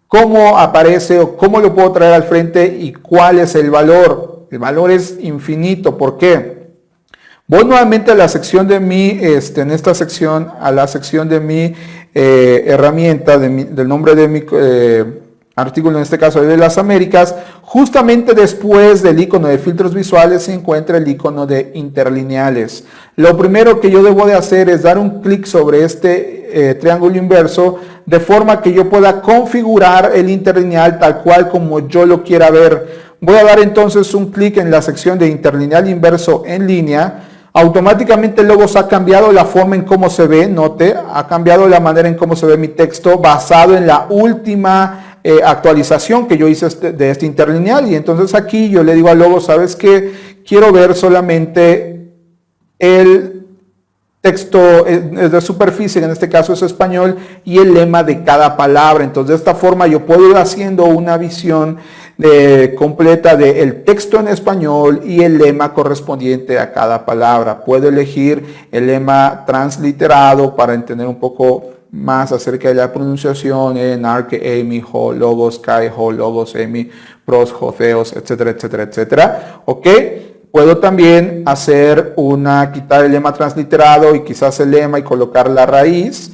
¿Cómo aparece o cómo lo puedo traer al frente y cuál es el valor? El valor es infinito. ¿Por qué? Voy nuevamente a la sección de mi, en esta sección, a la sección de mi herramienta, del nombre de mi artículo, en este caso de las Américas. Justamente después del icono de filtros visuales se encuentra el icono de interlineales. Lo primero que yo debo de hacer es dar un clic sobre este triángulo inverso, de forma que yo pueda configurar el interlineal tal cual como yo lo quiera ver. Voy a dar entonces un clic en la sección de interlineal inverso en línea. Automáticamente el Logos ha cambiado la forma en cómo se ve, note, ha cambiado la manera en cómo se ve mi texto basado en la última actualización que yo hice de este interlineal. Y entonces aquí yo le digo al Logos, ¿sabes qué? Quiero ver solamente el texto de superficie, en este caso es español, y el lema de cada palabra. Entonces de esta forma yo puedo ir haciendo una visión completa del texto en español y el lema correspondiente a cada palabra. Puedo elegir el lema transliterado para entender un poco más acerca de la pronunciación en arque, emi, ho, logos, kai, ho, logos, emi, pros, ho, theos, etcétera, etcétera, etcétera. ¿Ok? Puedo también quitar el lema transliterado y quizás el lema y colocar la raíz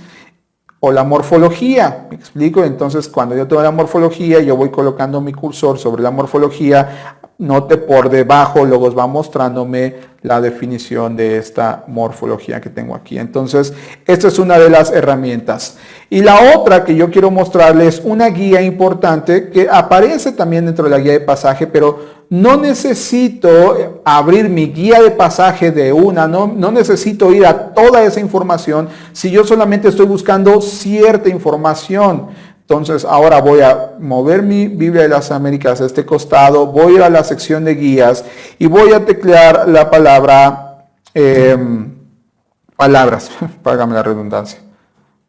o la morfología. ¿Me explico? Entonces, cuando yo tengo la morfología, yo voy colocando mi cursor sobre la morfología. Note por debajo, luego va mostrándome la definición de esta morfología que tengo aquí. Entonces, esta es una de las herramientas. Y la otra que yo quiero mostrarles, una guía importante que aparece también dentro de la guía de pasaje, pero no necesito abrir mi guía de pasaje de una, no necesito ir a toda esa información si yo solamente estoy buscando cierta información. Entonces ahora voy a mover mi Biblia de las Américas a este costado, voy a ir a la sección de guías y voy a teclear la palabra palabras, págame la redundancia.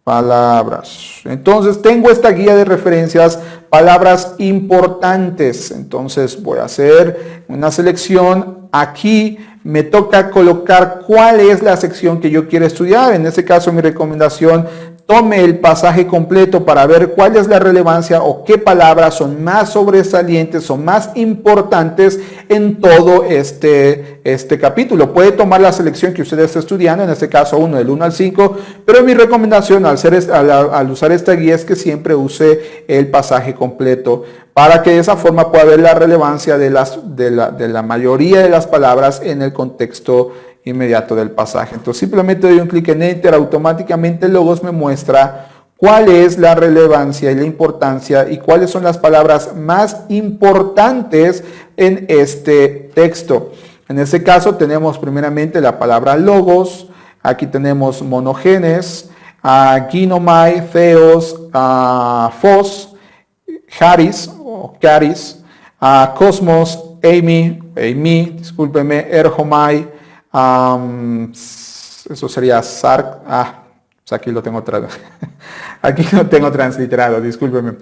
Palabras. Entonces tengo esta guía de referencias, palabras importantes. Entonces voy a hacer una selección. Aquí me toca colocar cuál es la sección que yo quiero estudiar. En este caso mi recomendación, tome el pasaje completo para ver cuál es la relevancia o qué palabras son más sobresalientes, son más importantes en todo este capítulo. Puede tomar la selección que usted esté estudiando, en este caso del 1 al 5, pero mi recomendación al usar esta guía es que siempre use el pasaje completo, para que de esa forma pueda ver la relevancia de la mayoría de las palabras en el contexto inmediato del pasaje. Entonces simplemente doy un clic en Enter, automáticamente el Logos me muestra cuál es la relevancia y la importancia y cuáles son las palabras más importantes en este texto. En este caso tenemos primeramente la palabra logos, aquí tenemos monogenes, ginomai, theos, phos, charis o charis, cosmos, discúlpeme, erhomai, eso sería sark, pues aquí lo tengo aquí lo tengo transliterado, discúlpeme.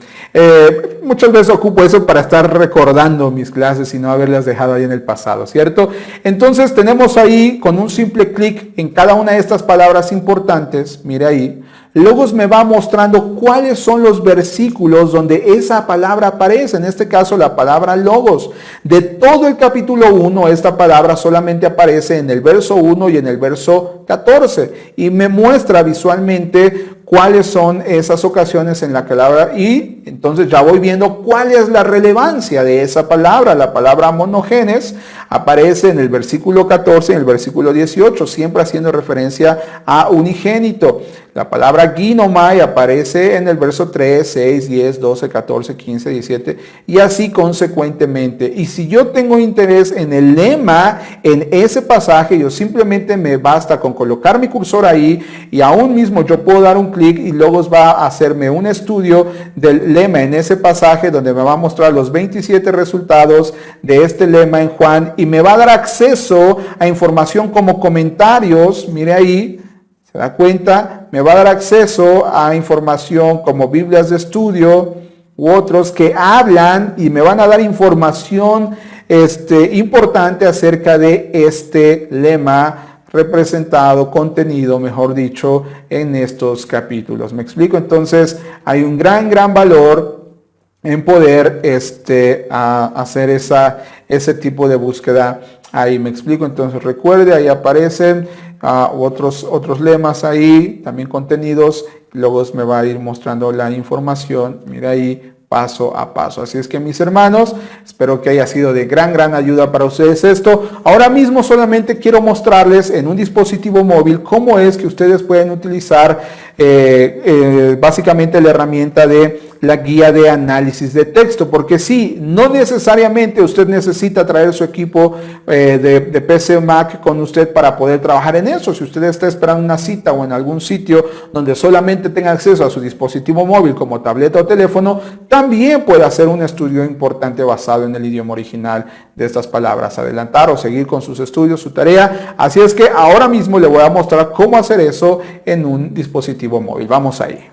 Muchas veces ocupo eso para estar recordando mis clases y no haberlas dejado ahí en el pasado, ¿cierto? Entonces tenemos ahí con un simple clic en cada una de estas palabras importantes, mire ahí, Logos me va mostrando cuáles son los versículos donde esa palabra aparece, en este caso la palabra logos. De todo el capítulo 1, esta palabra solamente aparece en el verso 1 y en el verso 14. Y me muestra visualmente cuáles son esas ocasiones en la que la palabra, y entonces ya voy viendo cuál es la relevancia de esa palabra. La palabra monogenes aparece en el versículo 14 y en el versículo 18, siempre haciendo referencia a unigénito. La palabra ginomai aparece en el verso 3, 6, 10, 12, 14, 15, 17 y así consecuentemente. Y si yo tengo interés en el lema, en ese pasaje, yo simplemente me basta con colocar mi cursor ahí y aún mismo yo puedo dar un clic y Logos va a hacerme un estudio del lema en ese pasaje donde me va a mostrar los 27 resultados de este lema en Juan y me va a dar acceso a información como comentarios, mire ahí, ¿se da cuenta? Me va a dar acceso a información como Biblias de estudio u otros que hablan y me van a dar información importante acerca de este lema representado, contenido, mejor dicho, en estos capítulos. ¿Me explico? Entonces, hay un gran valor en poder hacer ese tipo de búsqueda ahí. ¿Me explico? Entonces, recuerde, ahí aparecen otros lemas ahí, también contenidos. Luego me va a ir mostrando la información. Mira ahí, paso a paso. Así es que mis hermanos, espero que haya sido de gran ayuda para ustedes esto. Ahora mismo solamente quiero mostrarles en un dispositivo móvil cómo es que ustedes pueden utilizar básicamente la herramienta de la guía de análisis de texto, porque sí, no necesariamente usted necesita traer su equipo de PC o Mac con usted para poder trabajar en eso. Si usted está esperando una cita o en algún sitio donde solamente tenga acceso a su dispositivo móvil como tableta o teléfono, también puede hacer un estudio importante basado en el idioma original de estas palabras, adelantar o seguir con sus estudios, su tarea. Así es que ahora mismo le voy a mostrar cómo hacer eso en un dispositivo móvil. Vamos ahí.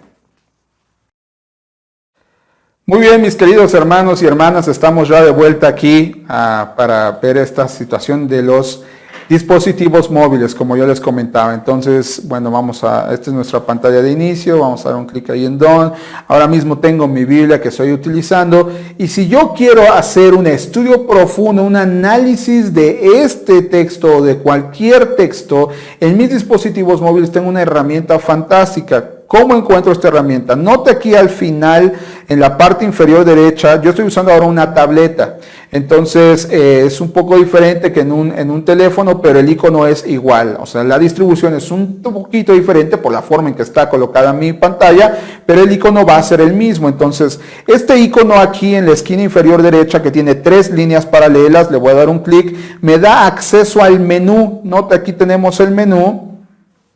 Muy bien, mis queridos hermanos y hermanas, estamos ya de vuelta aquí para ver esta situación de los dispositivos móviles, como yo les comentaba. Entonces, bueno, esta es nuestra pantalla de inicio, vamos a dar un clic ahí en Done. Ahora mismo tengo mi Biblia que estoy utilizando y si yo quiero hacer un estudio profundo, un análisis de este texto o de cualquier texto, en mis dispositivos móviles tengo una herramienta fantástica. ¿Cómo encuentro esta herramienta? Note aquí al final, en la parte inferior derecha, yo estoy usando ahora una tableta. Entonces, es un poco diferente que en un teléfono, pero el icono es igual. O sea, la distribución es un poquito diferente por la forma en que está colocada mi pantalla, pero el icono va a ser el mismo. Entonces, este icono aquí en la esquina inferior derecha, que tiene 3 líneas paralelas, le voy a dar un clic, me da acceso al menú. Note, aquí tenemos el menú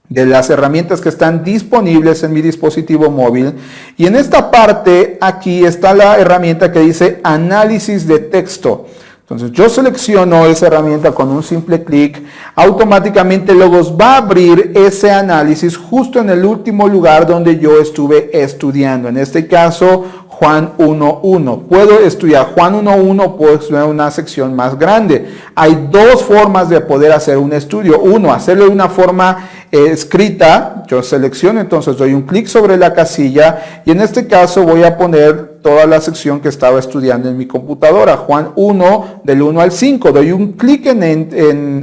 de las herramientas que están disponibles en mi dispositivo móvil. Y en esta parte aquí está la herramienta que dice análisis de texto. Entonces yo selecciono esa herramienta con un simple clic, automáticamente Logos va a abrir ese análisis justo en el último lugar donde yo estuve estudiando. En este caso, Juan 1.1. Puedo estudiar Juan 1.1, puedo estudiar una sección más grande. Hay 2 formas de poder hacer un estudio. Uno, hacerlo de una forma escrita. Yo selecciono, entonces doy un clic sobre la casilla y en este caso voy a poner toda la sección que estaba estudiando en mi computadora. Juan 1, del 1 al 5. Doy un clic en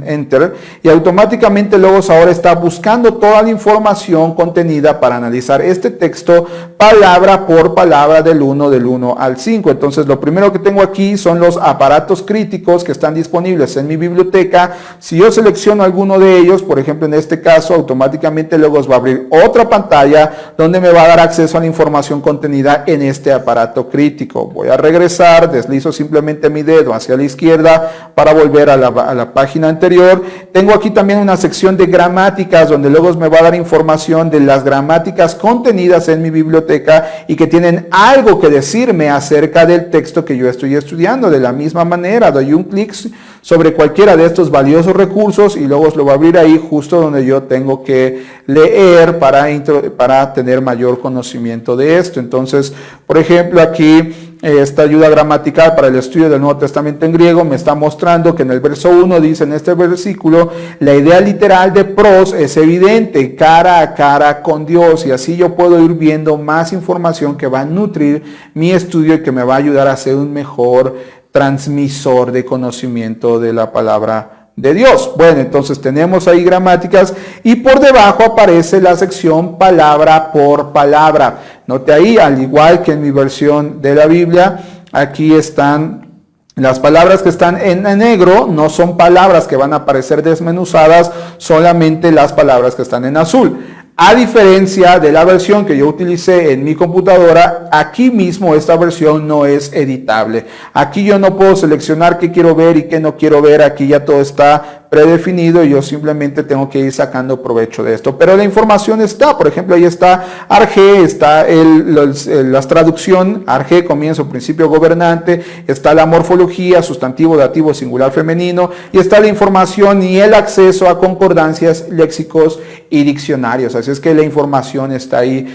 Enter y automáticamente Logos ahora está buscando toda la información contenida para analizar este texto palabra por palabra del 1 al 5. Entonces, lo primero que tengo aquí son los aparatos críticos que están disponibles en mi biblioteca. Si yo selecciono alguno de ellos, por ejemplo, en este caso, automáticamente Logos va a abrir otra pantalla donde me va a dar acceso a la información contenida en este aparato crítico. Voy a regresar, deslizo simplemente mi dedo hacia la izquierda para volver a la página anterior. Tengo aquí también una sección de gramáticas donde Logos me va a dar información de las gramáticas contenidas en mi biblioteca y que tienen algo que decirme acerca del texto que yo estoy estudiando. De la misma manera, doy un clic sobre cualquiera de estos valiosos recursos y Logos lo va a abrir ahí justo donde yo tengo que leer para tener mayor conocimiento de esto. Entonces, por ejemplo, aquí esta ayuda gramatical para el estudio del Nuevo Testamento en griego me está mostrando que en el verso 1 dice en este versículo, la idea literal de pros es evidente, cara a cara con Dios, y así yo puedo ir viendo más información que va a nutrir mi estudio y que me va a ayudar a ser un mejor transmisor de conocimiento de la palabra de Dios. Bueno, entonces tenemos ahí gramáticas y por debajo aparece la sección palabra por palabra. Note ahí, al igual que en mi versión de la Biblia, aquí están las palabras que están en negro, no son palabras que van a aparecer desmenuzadas, solamente las palabras que están en azul. A diferencia de la versión que yo utilicé en mi computadora, aquí mismo esta versión no es editable. Aquí yo no puedo seleccionar qué quiero ver y qué no quiero ver. Aquí ya todo está predefinido y yo simplemente tengo que ir sacando provecho de esto. Pero la información está, por ejemplo, ahí está Arge, está la traducción, Arge, comienzo, principio, gobernante, está la morfología, sustantivo, dativo, singular, femenino, y está la información y el acceso a concordancias, léxicos y diccionarios. Así es que la información está ahí,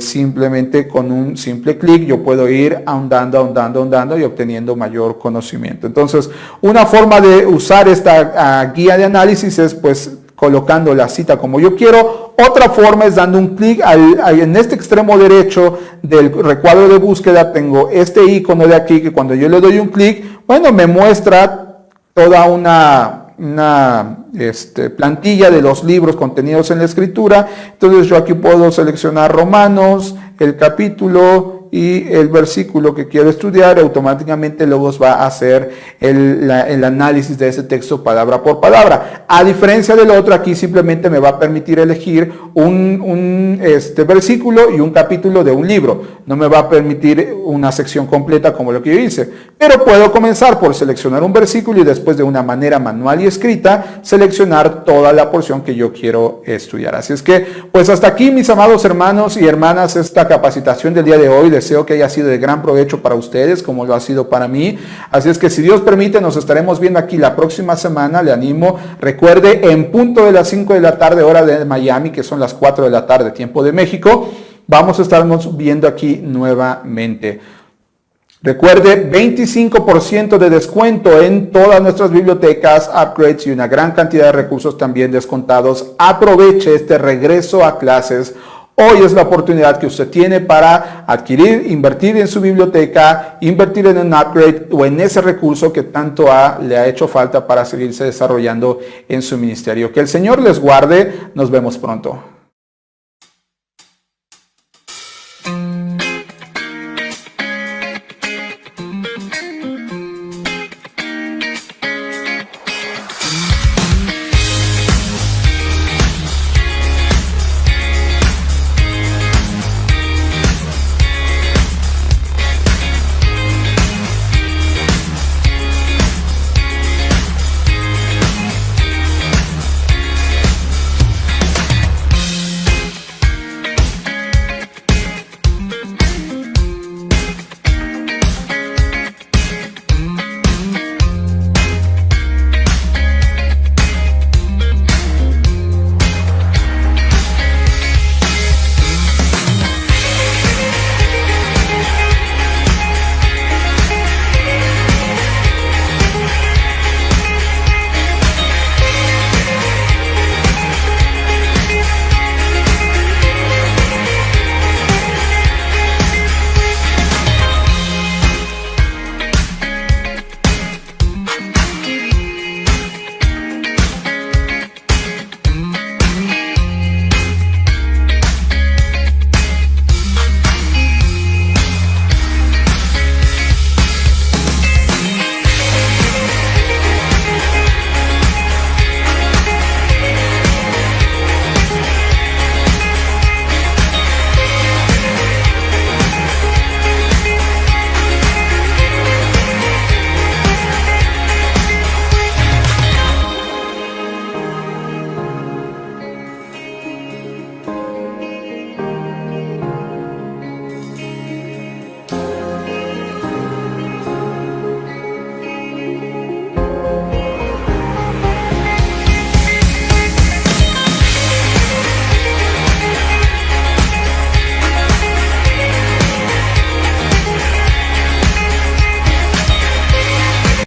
simplemente con un simple clic yo puedo ir ahondando y obteniendo mayor conocimiento. Entonces, una forma de usar esta guía de análisis es pues colocando la cita como yo quiero. Otra forma es dando un clic en este extremo derecho del recuadro de búsqueda. Tengo este icono de aquí que cuando yo le doy un clic, bueno, me muestra toda una plantilla de los libros contenidos en la Escritura. Entonces yo aquí puedo seleccionar Romanos, el capítulo y el versículo que quiero estudiar. Automáticamente Logos va a hacer el análisis de ese texto palabra por palabra. A diferencia del otro, aquí simplemente me va a permitir elegir un versículo y un capítulo de un libro. No me va a permitir una sección completa como lo que yo hice. Pero puedo comenzar por seleccionar un versículo y después de una manera manual y escrita, seleccionar toda la porción que yo quiero estudiar. Así es que, pues hasta aquí, mis amados hermanos y hermanas, esta capacitación del día de hoy. Deseo que haya sido de gran provecho para ustedes, como lo ha sido para mí. Así es que, si Dios permite, nos estaremos viendo aquí la próxima semana. Le animo, recuerde, en punto de las 5 de la tarde, hora de Miami, que son las 4 de la tarde, tiempo de México, vamos a estarnos viendo aquí nuevamente. Recuerde, 25% de descuento en todas nuestras bibliotecas, upgrades y una gran cantidad de recursos también descontados. Aproveche este regreso a clases. Hoy es la oportunidad que usted tiene para adquirir, invertir en su biblioteca, invertir en un upgrade o en ese recurso que tanto le ha hecho falta para seguirse desarrollando en su ministerio. Que el Señor les guarde. Nos vemos pronto.